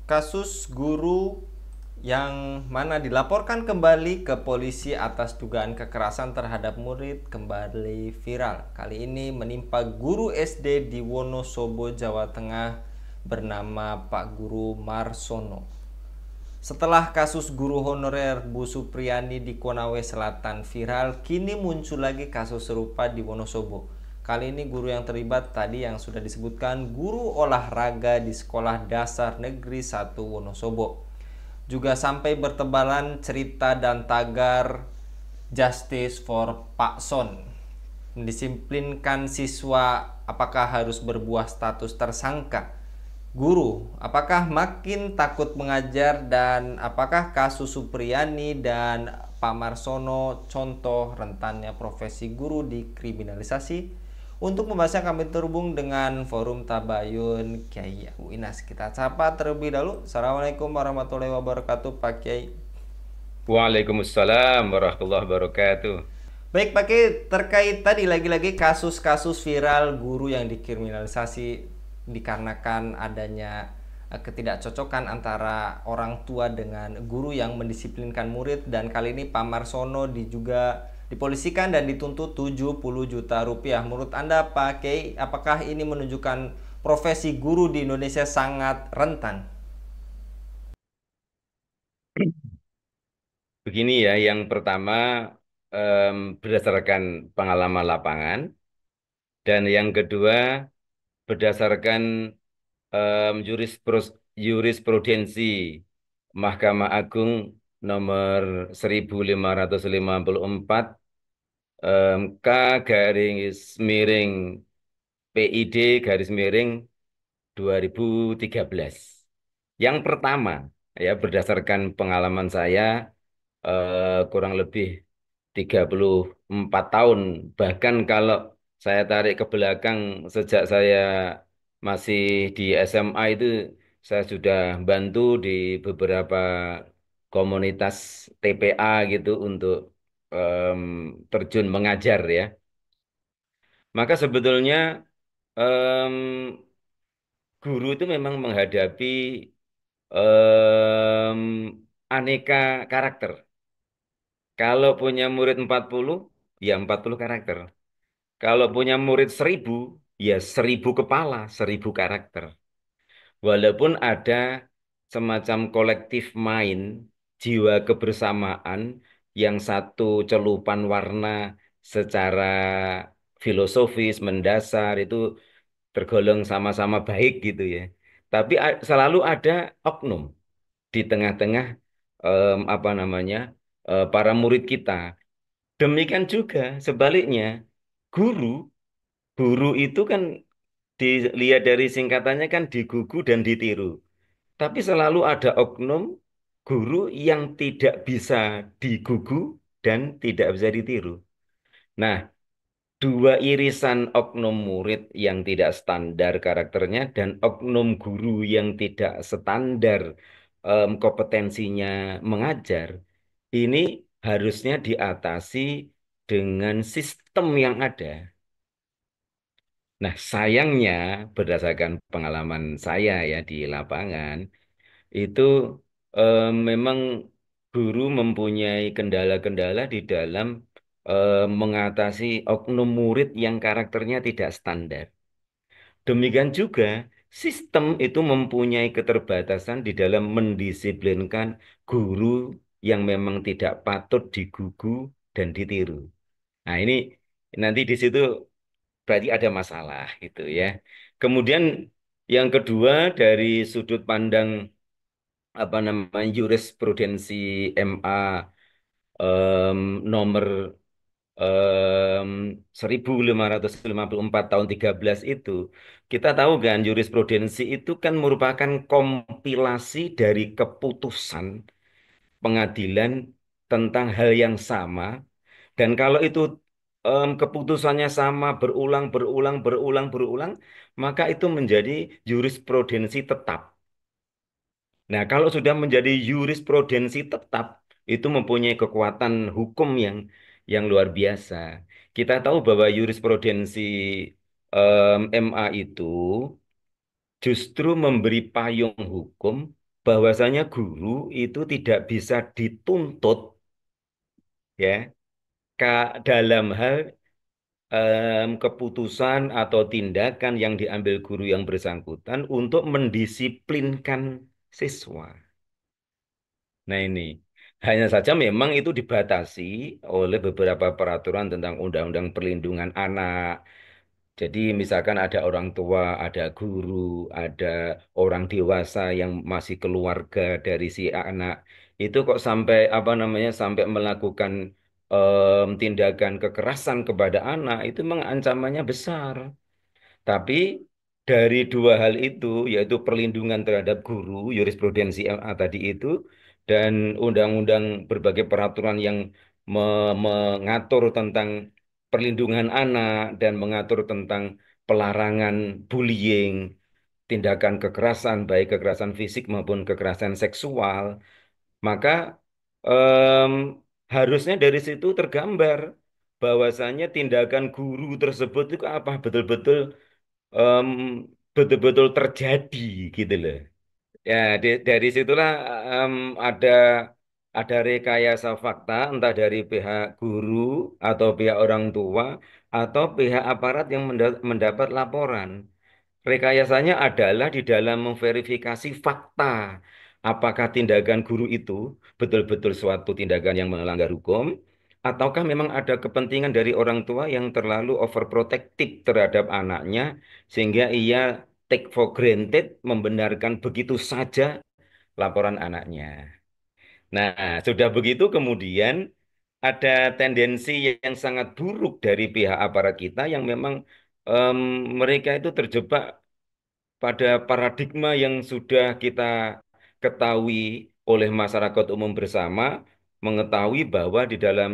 Kasus guru yang mana dilaporkan kembali ke polisi atas dugaan kekerasan terhadap murid kembali viral. Kali ini menimpa guru SD di Wonosobo, Jawa Tengah bernama Pak Guru Marsono. Setelah kasus guru honorer Bu Supriyani di Konawe Selatan viral, kini muncul lagi kasus serupa di Wonosobo. Kali ini guru yang terlibat tadi yang sudah disebutkan guru olahraga di Sekolah Dasar Negeri 1 Wonosobo. Juga sampai bertebaran cerita dan tagar Justice for Pak Son. Mendisiplinkan siswa apakah harus berbuah status tersangka? Guru, apakah makin takut mengajar dan apakah kasus Supriyani dan Pak Marsono contoh rentannya profesi guru dikriminalisasi? Untuk membahasnya kami terhubung dengan Forum Tabayun Kiai Inas. Kita sapa terlebih dahulu. Assalamualaikum warahmatullahi wabarakatuh Pak Kiai. Waalaikumsalam warahmatullahi wabarakatuh. Baik Pak Kiai, terkait tadi lagi-lagi kasus-kasus viral guru yang dikriminalisasi dikarenakan adanya ketidakcocokan antara orang tua dengan guru yang mendisiplinkan murid, dan kali ini Pak Marsono juga dipolisikan dan dituntut 70 juta rupiah. Menurut Anda Pak Kiai, apakah ini menunjukkan profesi guru di Indonesia sangat rentan? Begini ya, yang pertama berdasarkan pengalaman lapangan dan yang kedua berdasarkan jurisprudensi Mahkamah Agung nomor 1554 K garis miring PID garis miring 2013. Yang pertama, ya berdasarkan pengalaman saya kurang lebih 34 tahun. Bahkan kalau saya tarik ke belakang sejak saya masih di SMA itu saya sudah bantu di beberapa komunitas TPA gitu untuk em, terjun mengajar ya. Maka sebetulnya em, guru itu memang menghadapi em, aneka karakter. Kalau punya murid 40, ya 40 karakter. Kalau punya murid 1000, ya 1000 kepala, 1000 karakter. Walaupun ada semacam kolektif main, jiwa kebersamaan, yang satu celupan warna secara filosofis, mendasar, itu tergolong sama-sama baik gitu ya. Tapi selalu ada oknum di tengah-tengah apa namanya para murid kita. Demikian juga sebaliknya, guru, guru itu kan dilihat dari singkatannya kan digugu dan ditiru. Tapi selalu ada oknum guru yang tidak bisa digugu dan tidak bisa ditiru. Nah, dua irisan oknum murid yang tidak standar karakternya dan oknum guru yang tidak standar kompetensinya mengajar, ini harusnya diatasi dengan sistem yang ada. Nah, sayangnya berdasarkan pengalaman saya ya di lapangan, itu memang guru mempunyai kendala-kendala di dalam mengatasi oknum murid yang karakternya tidak standar. Demikian juga sistem itu mempunyai keterbatasan di dalam mendisiplinkan guru yang memang tidak patut digugu dan ditiru. Nah, ini nanti di situ berarti ada masalah gitu ya. Kemudian yang kedua dari sudut pandang apa namanya jurisprudensi MA nomor em, 1554 tahun 13 itu, kita tahu kan jurisprudensi itu kan merupakan kompilasi dari keputusan pengadilan tentang hal yang sama, dan kalau itu keputusannya sama berulang berulang berulang berulang, maka itu menjadi jurisprudensi tetap. Nah, kalau sudah menjadi jurisprudensi tetap, itu mempunyai kekuatan hukum yang luar biasa. Kita tahu bahwa jurisprudensi MA itu justru memberi payung hukum bahwasanya guru itu tidak bisa dituntut ya dalam hal keputusan atau tindakan yang diambil guru yang bersangkutan untuk mendisiplinkan siswa. Nah ini hanya saja memang itu dibatasi oleh beberapa peraturan tentang Undang-Undang Perlindungan Anak. Jadi misalkan ada orang tua, ada guru, ada orang dewasa yang masih keluarga dari si anak, itu kok sampai apa namanya sampai melakukan tindakan kekerasan kepada anak, itu memang ancamannya besar. Tapi dari dua hal itu, yaitu perlindungan terhadap guru, jurisprudensi MA tadi itu, dan undang-undang berbagai peraturan yang mengatur tentang perlindungan anak dan mengatur tentang pelarangan bullying, tindakan kekerasan, baik kekerasan fisik maupun kekerasan seksual, maka em, harusnya dari situ tergambar bahwasanya tindakan guru tersebut itu apa betul-betul em, betul-betul terjadi gitu loh. Ya, dari situlah em, ada ada rekayasa fakta entah dari pihak guru atau pihak orang tua atau pihak aparat yang mendapat laporan. Rekayasanya adalah di dalam memverifikasi fakta. Apakah tindakan guru itu betul-betul suatu tindakan yang melanggar hukum, ataukah memang ada kepentingan dari orang tua yang terlalu overprotective terhadap anaknya, sehingga ia take for granted membenarkan begitu saja laporan anaknya. Nah, sudah begitu kemudian ada tendensi yang sangat buruk dari pihak aparat kita yang memang em, mereka itu terjebak pada paradigma yang sudah kita ketahui oleh masyarakat umum bersama, mengetahui bahwa di dalam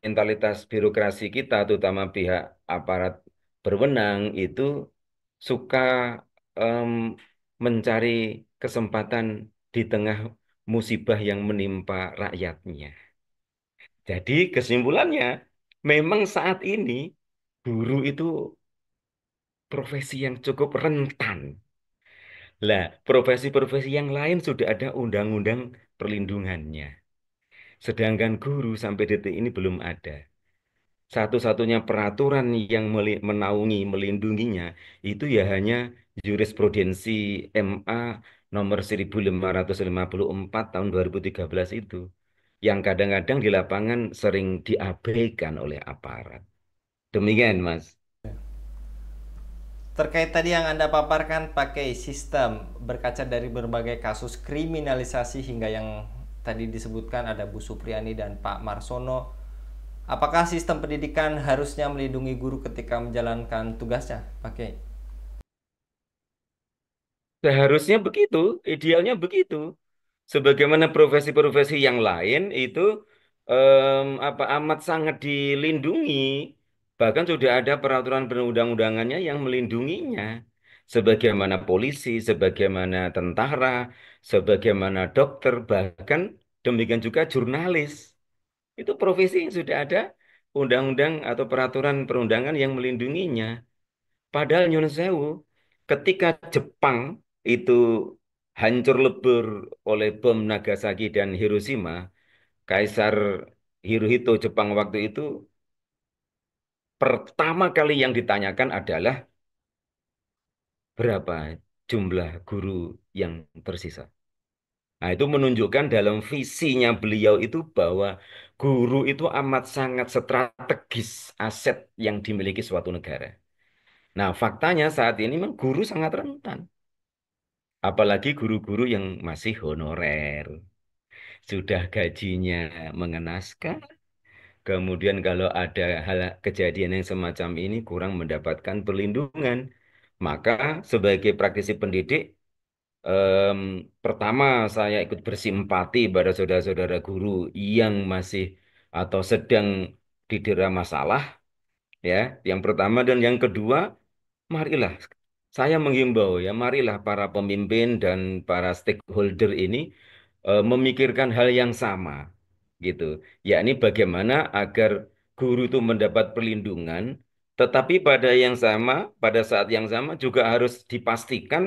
mentalitas birokrasi kita, terutama pihak aparat berwenang, itu suka em, mencari kesempatan di tengah musibah yang menimpa rakyatnya. Jadi kesimpulannya, memang saat ini guru itu profesi yang cukup rentan. Lah, profesi-profesi yang lain sudah ada undang-undang perlindungannya. Sedangkan guru sampai detik ini belum ada. Satu-satunya peraturan yang menaungi, melindunginya, itu ya hanya jurisprudensi MA nomor 1554 tahun 2013 itu. Yang kadang-kadang di lapangan sering diabaikan oleh aparat. Demikian, Mas. Terkait tadi yang Anda paparkan pakai sistem berkaca dari berbagai kasus kriminalisasi hingga yang tadi disebutkan ada Bu Supriyani dan Pak Marsono. Apakah sistem pendidikan harusnya melindungi guru ketika menjalankan tugasnya? Pakai. Seharusnya begitu, idealnya begitu. Sebagaimana profesi-profesi yang lain itu apa amat sangat dilindungi. Bahkan sudah ada peraturan perundang-undangannya yang melindunginya. Sebagaimana polisi, sebagaimana tentara, sebagaimana dokter, bahkan demikian juga jurnalis. Itu profesi yang sudah ada undang-undang atau peraturan perundangan yang melindunginya. Padahal nyun sewu, ketika Jepang itu hancur lebur oleh bom Nagasaki dan Hiroshima, Kaisar Hirohito Jepang waktu itu pertama kali yang ditanyakan adalah berapa jumlah guru yang tersisa. Nah, itu menunjukkan dalam visinya beliau itu bahwa guru itu amat sangat strategis aset yang dimiliki suatu negara. Nah, faktanya saat ini memang guru sangat rentan. Apalagi guru-guru yang masih honorer. Sudah gajinya mengenaskan. Kemudian kalau ada hal kejadian yang semacam ini kurang mendapatkan perlindungan. Maka sebagai praktisi pendidik, em, pertama saya ikut bersimpati pada saudara-saudara guru yang masih atau sedang didera masalah. Ya, yang pertama dan yang kedua, marilah saya menghimbau ya, marilah para pemimpin dan para stakeholder ini memikirkan hal yang sama gitu. Yakni bagaimana agar guru itu mendapat perlindungan, tetapi pada yang sama, pada saat yang sama juga harus dipastikan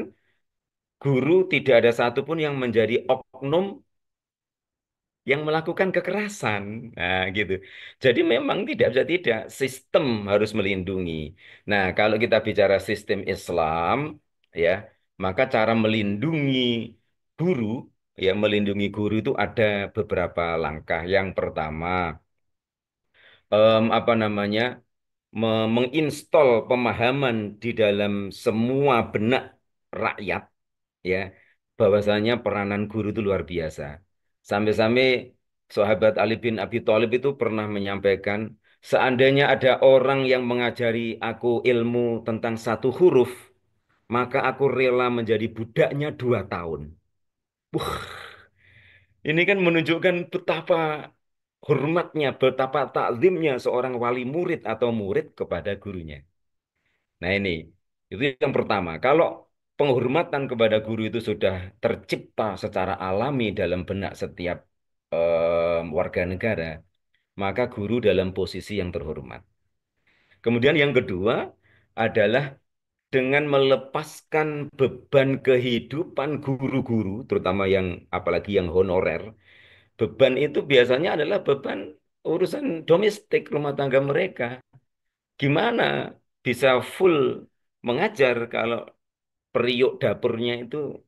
guru tidak ada satupun yang menjadi oknum yang melakukan kekerasan. Nah, gitu. Jadi memang tidak bisa tidak, sistem harus melindungi. Nah, kalau kita bicara sistem Islam, ya, maka cara melindungi guru, ya, melindungi guru itu ada beberapa langkah. Yang pertama, apa namanya, menginstal pemahaman di dalam semua benak rakyat, ya, bahwasanya peranan guru itu luar biasa. Sampai-sampai sahabat Ali bin Abi Thalib itu pernah menyampaikan, seandainya ada orang yang mengajari aku ilmu tentang satu huruf, maka aku rela menjadi budaknya 2 tahun. Wah, ini kan menunjukkan betapa hormatnya, betapa takzimnya seorang wali murid atau murid kepada gurunya. Nah ini, itu yang pertama. Kalau penghormatan kepada guru itu sudah tercipta secara alami dalam benak setiap warga negara, maka guru dalam posisi yang terhormat. Kemudian yang kedua adalah dengan melepaskan beban kehidupan guru-guru, terutama yang apalagi yang honorer. Beban itu biasanya adalah beban urusan domestik rumah tangga mereka. Gimana bisa full mengajar kalau periuk dapurnya itu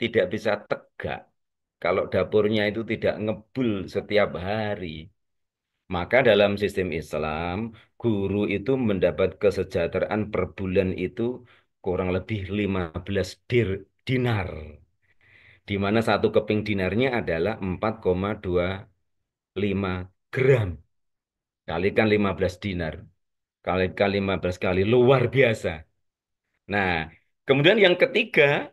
tidak bisa tegak, kalau dapurnya itu tidak ngebul setiap hari. Maka dalam sistem Islam, guru itu mendapat kesejahteraan per bulan itu kurang lebih 15 dinar. Di mana satu keping dinarnya adalah 4,25 gram. Kalikan 15 dinar. Kalikan 15 kali, luar biasa. Nah, kemudian yang ketiga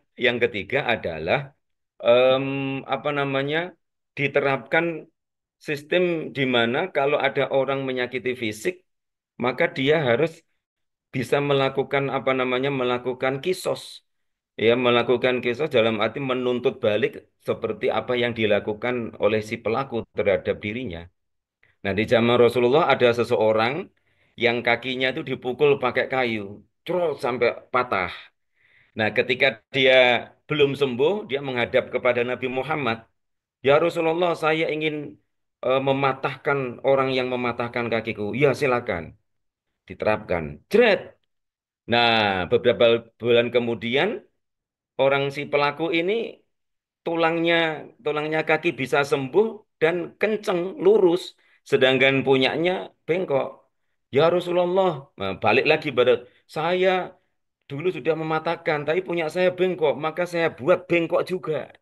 adalah em, apa namanya, diterapkan sistem di mana kalau ada orang menyakiti fisik, maka dia harus bisa melakukan apa namanya, melakukan kisos, ya, melakukan kisos dalam arti menuntut balik seperti apa yang dilakukan oleh si pelaku terhadap dirinya. Nah, di zaman Rasulullah ada seseorang yang kakinya itu dipukul pakai kayu, cerot sampai patah. Nah, ketika dia belum sembuh, dia menghadap kepada Nabi Muhammad. Ya Rasulullah, saya ingin mematahkan orang yang mematahkan kakiku. Ya, silakan. Diterapkan. Jret. Nah, beberapa bulan kemudian, orang si pelaku ini tulangnya tulangnya kaki bisa sembuh dan kenceng, lurus. Sedangkan punyanya bengkok. Ya Rasulullah, nah, balik lagi pada saya dulu sudah mematahkan, tapi punya saya bengkok, maka saya buat bengkok juga.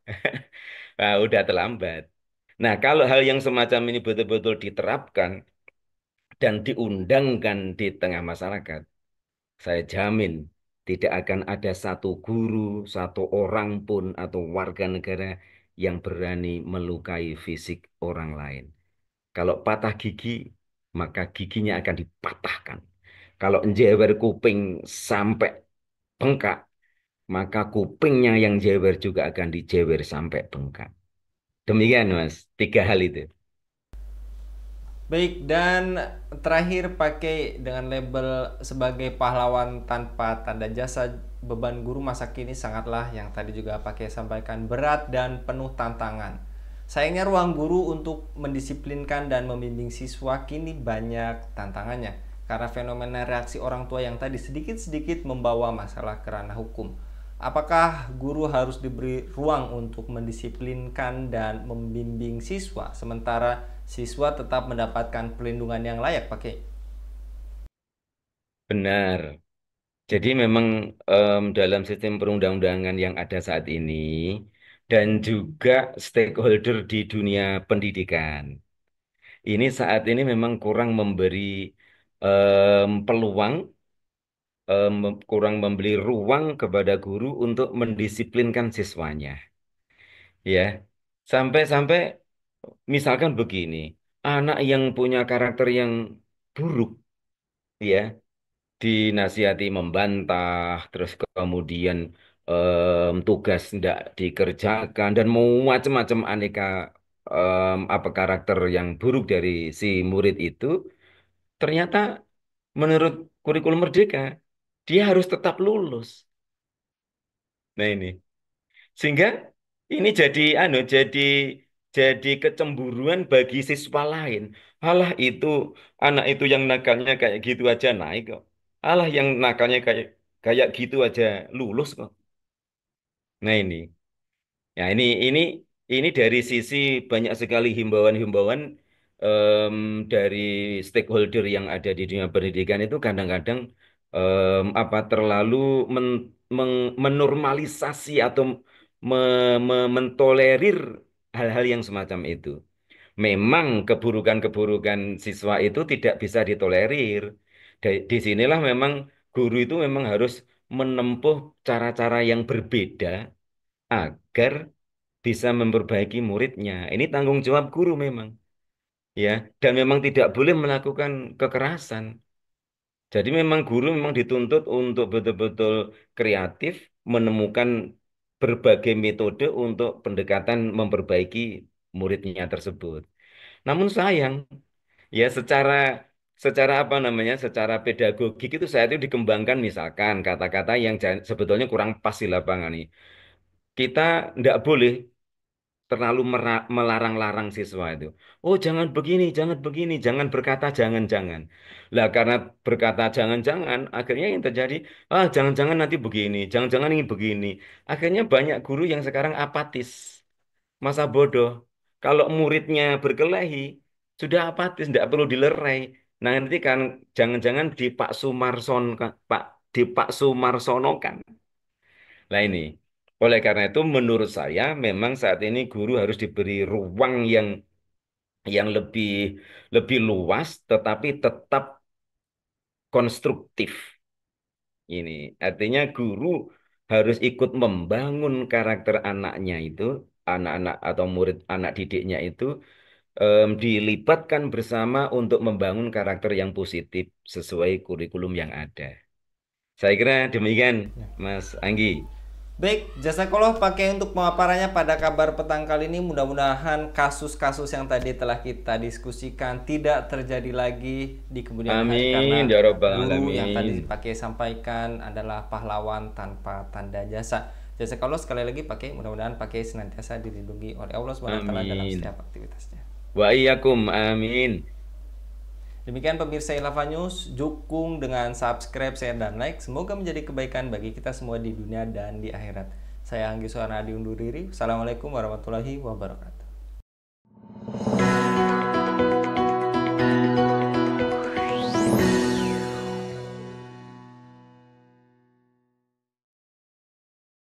Nah, udah terlambat. Nah, kalau hal yang semacam ini betul-betul diterapkan dan diundangkan di tengah masyarakat, saya jamin tidak akan ada satu guru, satu orang pun, atau warga negara yang berani melukai fisik orang lain. Kalau patah gigi, maka giginya akan dipatahkan. Kalau jewer kuping sampai bengkak, maka kupingnya yang jewer juga akan dijewer sampai bengkak. Demikian, Mas. 3 hal itu. Baik, dan terakhir pakai dengan label sebagai pahlawan tanpa tanda jasa, beban guru masa kini sangatlah yang tadi juga pakai sampaikan berat dan penuh tantangan. Sayangnya ruang guru untuk mendisiplinkan dan membimbing siswa kini banyak tantangannya karena fenomena reaksi orang tua yang tadi sedikit-sedikit membawa masalah ke ranah hukum. Apakah guru harus diberi ruang untuk mendisiplinkan dan membimbing siswa, sementara siswa tetap mendapatkan perlindungan yang layak pakai? Benar. Jadi memang dalam sistem perundang-undangan yang ada saat ini dan juga stakeholder di dunia pendidikan, ini saat ini memang kurang memberi peluang, kurang memberi ruang kepada guru untuk mendisiplinkan siswanya. Ya, sampai-sampai misalkan begini, anak yang punya karakter yang buruk, ya, dinasihati membantah, terus kemudian tugas tidak dikerjakan dan mau macam-macam aneka apa karakter yang buruk dari si murid itu, ternyata menurut kurikulum Merdeka dia harus tetap lulus. Nah ini. Sehingga ini jadi kecemburuan bagi siswa lain. Alah itu anak itu yang nakalnya kayak gitu aja naik kok. Alah yang nakalnya kayak kayak gitu aja lulus kok. Nah ya ini dari sisi banyak sekali himbauan-himbauan em, dari stakeholder yang ada di dunia pendidikan itu kadang-kadang terlalu menormalisasi atau mentolerir hal-hal yang semacam itu. Memang keburukan-keburukan siswa itu tidak bisa ditolerir. Di sinilah memang guru itu memang harus menempuh cara-cara yang berbeda agar bisa memperbaiki muridnya. Ini tanggung jawab guru memang, ya. Dan memang tidak boleh melakukan kekerasan. Jadi memang guru memang dituntut untuk betul-betul kreatif, menemukan berbagai metode untuk pendekatan memperbaiki muridnya tersebut. Namun sayang, ya secara apa namanya, secara pedagogik itu saya itu dikembangkan misalkan kata-kata yang sebetulnya kurang pas di lapangan nih. Kita tidak boleh terlalu melarang-larang siswa itu. Oh, jangan begini, jangan berkata jangan-jangan. Lah, karena berkata jangan-jangan, akhirnya yang terjadi, jangan-jangan nanti begini, jangan-jangan ini begini. Akhirnya banyak guru yang sekarang apatis, masa bodoh. Kalau muridnya berkelahi, sudah apatis, tidak perlu dilerai. Nah, nanti kan jangan-jangan di Pak Sumarson, di Pak Sumarsono kan. Nah ini, oleh karena itu menurut saya memang saat ini guru harus diberi ruang yang lebih luas, tetapi tetap konstruktif. Ini artinya guru harus ikut membangun karakter anaknya itu, anak-anak atau murid anak didiknya itu dilibatkan bersama untuk membangun karakter yang positif sesuai kurikulum yang ada. Saya kira demikian, Mas Anggi. Baik, jazakallah pakai untuk pemaparannya pada kabar petang kali ini. Mudah-mudahan kasus-kasus yang tadi telah kita diskusikan tidak terjadi lagi di kemudian hari, Amin, karena ya Rabbal guru yang Alamin. tadi pakai sampaikan adalah pahlawan tanpa tanda jasa. Jazakallah sekali lagi pakai, mudah-mudahan pakai senantiasa dilindungi oleh Allah Subhanahu wa taala dalam Amin. setiap aktivitasnya. Wa iyyakum. Amin. Demikian pemirsa Ilava News, dukung dengan subscribe, share, dan like. Semoga menjadi kebaikan bagi kita semua di dunia dan di akhirat. Saya Anggi Suwarnadi undur diri. Assalamualaikum warahmatullahi wabarakatuh.